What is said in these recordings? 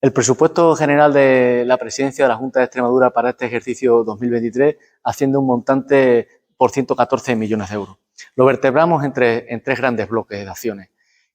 El presupuesto general de la Presidencia de la Junta de Extremadura para este ejercicio 2023 asciende a un montante por 114 millones de euros. Lo vertebramos en tres grandes bloques de acciones.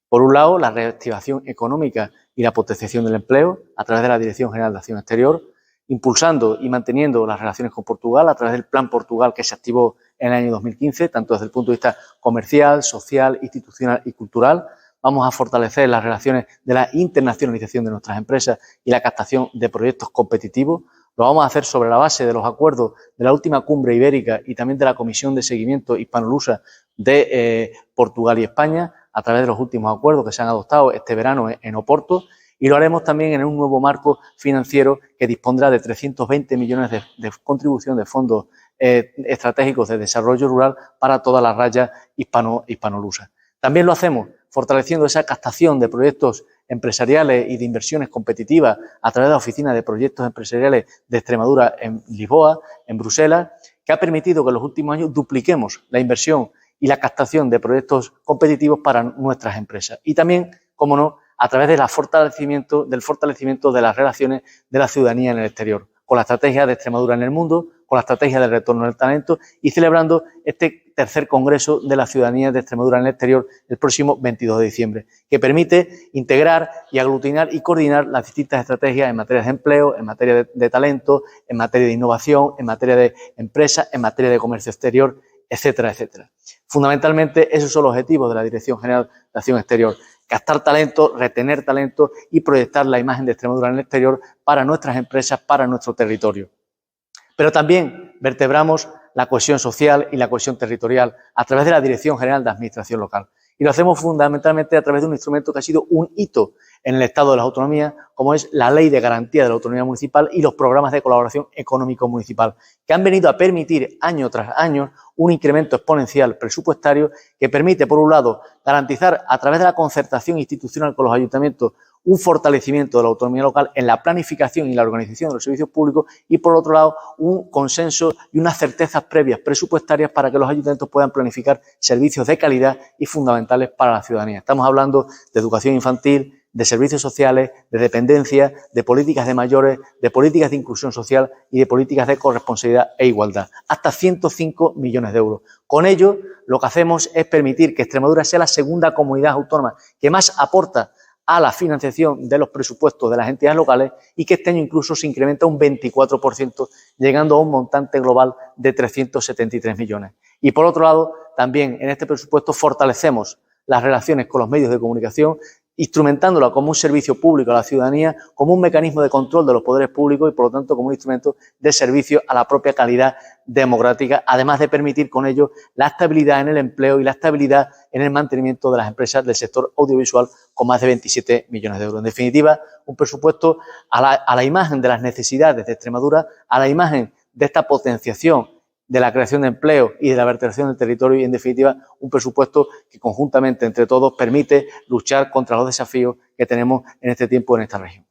Por un lado, la reactivación económica y la potenciación del empleo a través de la Dirección General de Acción Exterior, impulsando y manteniendo las relaciones con Portugal a través del Plan Portugal que se activó en el año 2015, tanto desde el punto de vista comercial, social, institucional y cultural. Vamos a fortalecer las relaciones de la internacionalización de nuestras empresas y la captación de proyectos competitivos. Lo vamos a hacer sobre la base de los acuerdos de la última cumbre ibérica y también de la Comisión de Seguimiento Hispanolusa de Portugal y España, a través de los últimos acuerdos que se han adoptado este verano en Oporto, y lo haremos también en un nuevo marco financiero que dispondrá de 320 millones de contribución de fondos estratégicos de desarrollo rural para toda la raya hispanolusa. También lo hacemos fortaleciendo esa captación de proyectos empresariales y de inversiones competitivas a través de la Oficina de Proyectos Empresariales de Extremadura en Lisboa, en Bruselas, que ha permitido que en los últimos años dupliquemos la inversión y la captación de proyectos competitivos para nuestras empresas. Y también, como no, a través del fortalecimiento de las relaciones de la ciudadanía en el exterior, con la estrategia de Extremadura en el mundo, con la estrategia del retorno del talento y celebrando este tercer Congreso de la Ciudadanía de Extremadura en el exterior el próximo 22 de diciembre, que permite integrar y aglutinar y coordinar las distintas estrategias en materia de empleo, en materia de talento, en materia de innovación, en materia de empresas, en materia de comercio exterior, etcétera, etcétera. Fundamentalmente, esos son los objetivos de la Dirección General de Acción Exterior: captar talento, retener talento y proyectar la imagen de Extremadura en el exterior para nuestras empresas, para nuestro territorio. Pero también vertebramos la cohesión social y la cohesión territorial a través de la Dirección General de Administración Local. Y lo hacemos fundamentalmente a través de un instrumento que ha sido un hito en el Estado de las Autonomías, como es la Ley de Garantía de la Autonomía Municipal y los programas de colaboración económico-municipal, que han venido a permitir año tras año un incremento exponencial presupuestario que permite, por un lado, garantizar a través de la concertación institucional con los ayuntamientos un fortalecimiento de la autonomía local en la planificación y la organización de los servicios públicos y, por otro lado, un consenso y unas certezas previas presupuestarias para que los ayuntamientos puedan planificar servicios de calidad y fundamentales para la ciudadanía. Estamos hablando de educación infantil, de servicios sociales, de dependencia, de políticas de mayores, de políticas de inclusión social y de políticas de corresponsabilidad e igualdad. Hasta 105 millones de euros. Con ello, lo que hacemos es permitir que Extremadura sea la segunda comunidad autónoma que más aporta a la financiación de los presupuestos de las entidades locales y que este año incluso se incrementa un 24%, llegando a un montante global de 373 millones. Y por otro lado, también en este presupuesto fortalecemos las relaciones con los medios de comunicación, instrumentándola como un servicio público a la ciudadanía, como un mecanismo de control de los poderes públicos y, por lo tanto, como un instrumento de servicio a la propia calidad democrática, además de permitir con ello la estabilidad en el empleo y la estabilidad en el mantenimiento de las empresas del sector audiovisual con más de 27 millones de euros. En definitiva, un presupuesto a la imagen de las necesidades de Extremadura, a la imagen de esta potenciación de la creación de empleo y de la vertebración del territorio y, en definitiva, un presupuesto que conjuntamente entre todos permite luchar contra los desafíos que tenemos en este tiempo en esta región.